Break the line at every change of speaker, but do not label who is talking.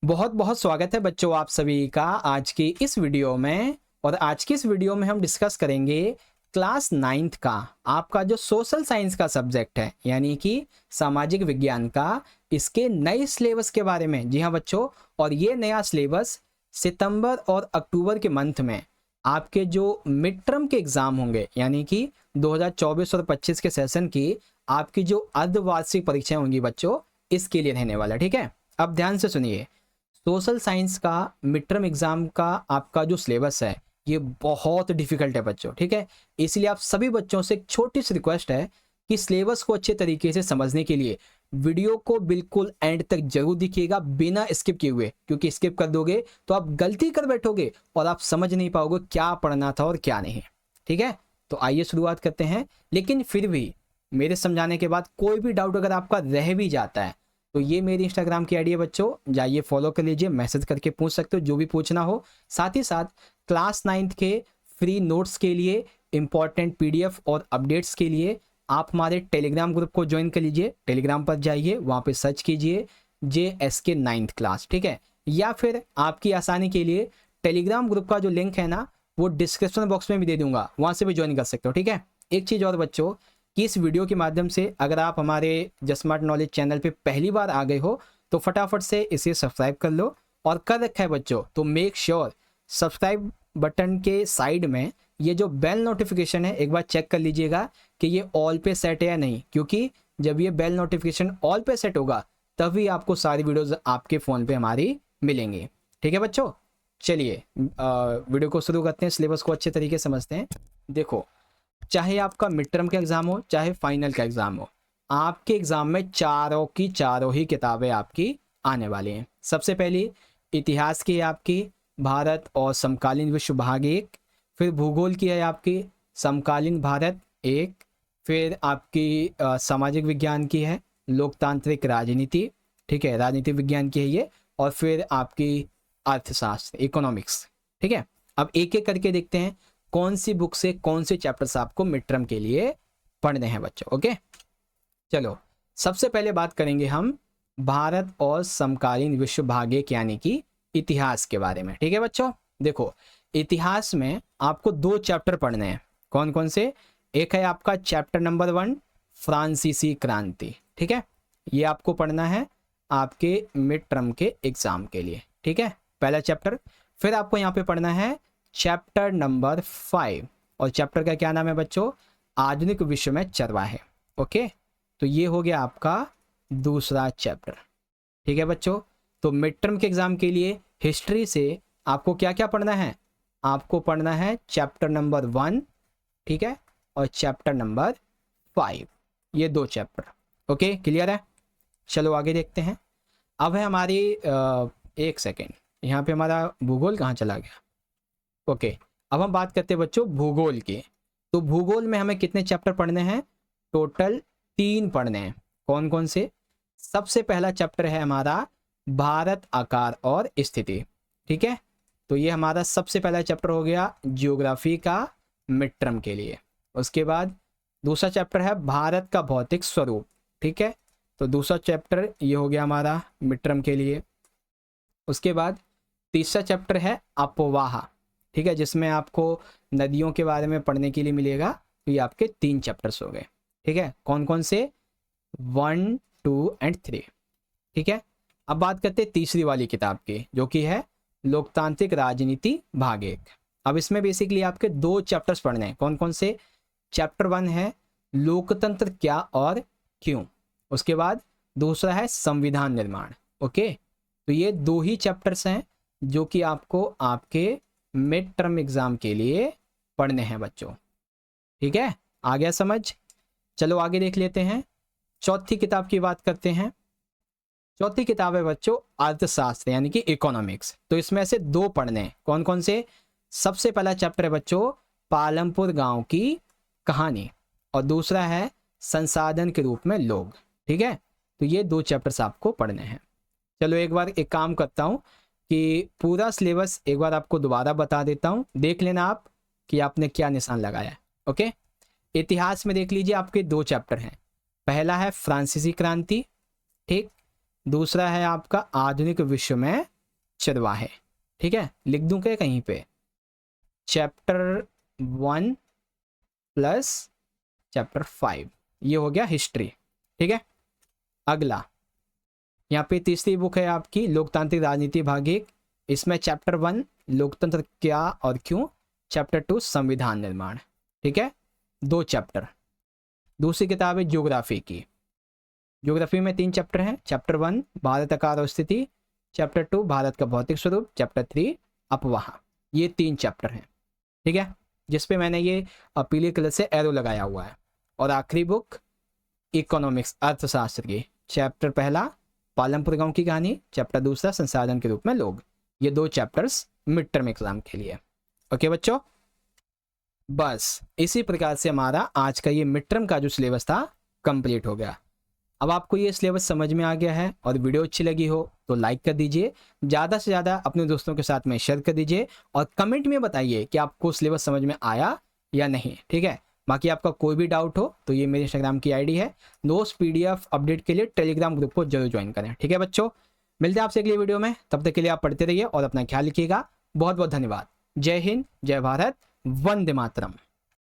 बहुत बहुत स्वागत है बच्चों आप सभी का आज की इस वीडियो में। और आज की इस वीडियो में हम डिस्कस करेंगे क्लास 9th का आपका जो सोशल साइंस का सब्जेक्ट है यानी कि सामाजिक विज्ञान का, इसके नए सिलेबस के बारे में। जी हाँ बच्चों, और ये नया सिलेबस सितंबर और अक्टूबर के मंथ में आपके जो मिड टर्म के एग्जाम होंगे यानी कि 2024 और 25 के सेशन की आपकी जो अर्धवार्षिक परीक्षाएं होंगी बच्चों, इसके लिए रहने वाला। ठीक है, अब ध्यान से सुनिए। सोशल साइंस का मिड टर्म एग्जाम का आपका जो सिलेबस है ये बहुत डिफिकल्ट है बच्चों। ठीक है, इसलिए आप सभी बच्चों से एक छोटी सी रिक्वेस्ट है कि सिलेबस को अच्छे तरीके से समझने के लिए वीडियो को बिल्कुल एंड तक जरूर देखिएगा बिना स्किप किए हुए, क्योंकि स्किप कर दोगे तो आप गलती कर बैठोगे और आप समझ नहीं पाओगे क्या पढ़ना था और क्या नहीं। ठीक है, तो आइए शुरुआत करते हैं। लेकिन फिर भी मेरे समझाने के बाद कोई भी डाउट अगर आपका रह भी जाता है तो ये मेरी इंस्टाग्राम की आईडी है बच्चों, जाइए फॉलो कर लीजिए, मैसेज करके पूछ सकते हो जो भी पूछना हो। साथ ही साथ क्लास 9th के फ्री नोट्स के लिए, इंपॉर्टेंट पीडीएफ और अपडेट्स के लिए आप हमारे टेलीग्राम ग्रुप को ज्वाइन कर लीजिए। टेलीग्राम पर जाइए, वहाँ पे सर्च कीजिए JSK 9th क्लास। ठीक है, या फिर आपकी आसानी के लिए टेलीग्राम ग्रुप का जो लिंक है ना वो डिस्क्रिप्शन बॉक्स में भी दे दूंगा, वहाँ से भी ज्वाइन कर सकते हो। ठीक है, एक चीज़ और बच्चों कि इस वीडियो के माध्यम से अगर आप हमारे जस्मार्ट नॉलेज चैनल पे पहली बार आ गए हो तो फटाफट से इसे सब्सक्राइब कर लो, और कर रखा है बच्चों तो मेक श्योर सब्सक्राइब बटन के साइड में ये जो बेल नोटिफिकेशन है एक बार चेक कर लीजिएगा कि ये ऑल पे सेट है या नहीं, क्योंकि जब ये बेल नोटिफिकेशन ऑल पे सेट होगा तभी आपको सारी वीडियोस आपके फ़ोन पे हमारी मिलेंगी। ठीक है बच्चों, चलिए वीडियो को शुरू करते हैं, सिलेबस को अच्छे तरीके से समझते हैं। देखो, चाहे आपका मिड टर्म का एग्जाम हो चाहे फाइनल का एग्जाम हो, आपके एग्जाम में चारों की चारों ही किताबें आपकी आने वाली हैं। सबसे पहली इतिहास की है आपकी भारत और समकालीन विश्व भाग 1, फिर भूगोल की है आपकी समकालीन भारत 1, फिर आपकी सामाजिक विज्ञान की है लोकतांत्रिक राजनीति। ठीक है, राजनीति विज्ञान की है ये, और फिर आपकी अर्थशास्त्र इकोनॉमिक्स। ठीक है, अब एक एक करके देखते हैं कौन सी बुक से कौन से चैप्टर्स आपको मिड टर्म के लिए पढ़ने हैं बच्चों। ओके, चलो सबसे पहले बात करेंगे हम भारत और समकालीन विश्व भाग 1 यानी कि इतिहास के बारे में। ठीक है बच्चों, देखो इतिहास में आपको 2 चैप्टर पढ़ने हैं। कौन कौन से? एक है आपका चैप्टर नंबर 1 फ्रांसीसी क्रांति। ठीक है, ये आपको पढ़ना है आपके मिड टर्म के एग्जाम के लिए। ठीक है, पहला चैप्टर। फिर आपको यहाँ पे पढ़ना है चैप्टर नंबर 5, और चैप्टर का क्या नाम है बच्चों? आधुनिक विश्व में चरवाहे। ओके, तो ये हो गया आपका दूसरा चैप्टर। ठीक है बच्चों, तो मिड टर्म के एग्जाम के लिए हिस्ट्री से आपको क्या क्या पढ़ना है? आपको पढ़ना है चैप्टर नंबर 1, ठीक है, और चैप्टर नंबर 5, ये 2 चैप्टर। ओके, क्लियर है? चलो आगे देखते हैं। अब है हमारी एक सेकेंड, यहाँ पे हमारा भूगोल कहाँ चला गया? ओके, अब हम बात करते हैं बच्चों भूगोल की। तो भूगोल में हमें कितने चैप्टर पढ़ने हैं? टोटल 3 पढ़ने हैं। कौन कौन से? सबसे पहला चैप्टर है हमारा भारत आकार और स्थिति। ठीक है, तो ये हमारा सबसे पहला चैप्टर हो गया जियोग्राफी का मिड टर्म के लिए। उसके बाद दूसरा चैप्टर है भारत का भौतिक स्वरूप। ठीक है, तो दूसरा चैप्टर ये हो गया हमारा मिड टर्म के लिए। उसके बाद तीसरा चैप्टर है अपोवाह। ठीक है, जिसमें आपको नदियों के बारे में पढ़ने के लिए मिलेगा। तो ये आपके 3 चैप्टर्स हो गए। ठीक है, कौन कौन से? 1, 2 एंड 3। ठीक है, अब बात करते हैं तीसरी वाली किताब की, जो कि है लोकतांत्रिक राजनीति भाग 1। अब इसमें बेसिकली आपके 2 चैप्टर्स पढ़ने हैं। कौन कौन से? चैप्टर 1 है लोकतंत्र क्या और क्यों। उसके बाद दूसरा है संविधान निर्माण। ओके, तो ये 2 ही चैप्टर्स हैं जो कि आपको आपके मिड टर्म एग्जाम के लिए पढ़ने हैं बच्चों। ठीक है, आ गया समझ? चलो आगे देख लेते हैं। चौथी किताब की बात करते हैं। चौथी किताब है बच्चों अर्थशास्त्र यानी कि इकोनॉमिक्स। तो इसमें से 2 पढ़ने हैं। कौन कौन से? सबसे पहला चैप्टर है बच्चों पालमपुर गांव की कहानी, और दूसरा है संसाधन के रूप में लोग। ठीक है, तो ये 2 चैप्टर्स आपको पढ़ने हैं। चलो एक बार एक काम करता हूँ कि पूरा सिलेबस एक बार आपको दोबारा बता देता हूँ, देख लेना आप कि आपने क्या निशान लगाया है। ओके, इतिहास में देख लीजिए आपके 2 चैप्टर हैं। पहला है फ्रांसीसी क्रांति, ठीक, दूसरा है आपका आधुनिक विश्व में चरवाहे। ठीक है, लिख दूं क्या कहीं पे, चैप्टर 1 प्लस चैप्टर 5, ये हो गया हिस्ट्री। ठीक है, अगला यहाँ पे तीसरी बुक है आपकी लोकतांत्रिक राजनीति भाग 1, इसमें चैप्टर 1 लोकतंत्र क्या और क्यों, चैप्टर 2 संविधान निर्माण। ठीक है, 2 चैप्टर। दूसरी किताब है ज्योग्राफी की, ज्योग्राफी में 3 चैप्टर हैं, चैप्टर 1 भारत आकार और स्थिति, चैप्टर 2 भारत का भौतिक स्वरूप, चैप्टर 3 अपवाह। ये 3 चैप्टर हैं। ठीक है, जिसपे मैंने ये पीले कलर से एरो लगाया हुआ है। और आखिरी बुक इकोनॉमिक्स अर्थशास्त्र की, चैप्टर पहला पालमपुर गांव की कहानी, चैप्टर दूसरा संसाधन के रूप में लोग। ये 2 चैप्टर्स मिड टर्म एग्जाम के लिए। ओके बच्चों, बस इसी प्रकार से हमारा आज का ये मिड टर्म का जो सिलेबस था कंप्लीट हो गया। अब आपको ये सिलेबस समझ में आ गया है और वीडियो अच्छी लगी हो तो लाइक कर दीजिए, ज़्यादा से ज़्यादा अपने दोस्तों के साथ में शेयर कर दीजिए और कमेंट में बताइए कि आपको सिलेबस समझ में आया या नहीं। ठीक है, बाकी आपका कोई भी डाउट हो तो ये मेरे इंस्टाग्राम की आईडी है। नोट्स PDF अपडेट के लिए टेलीग्राम ग्रुप को जरूर ज्वाइन करें। ठीक है बच्चों, मिलते हैं आपसे अगली वीडियो में, तब तक के लिए आप पढ़ते रहिए और अपना ख्याल रखिएगा। बहुत बहुत धन्यवाद। जय हिंद, जय भारत, वंदे मातरम।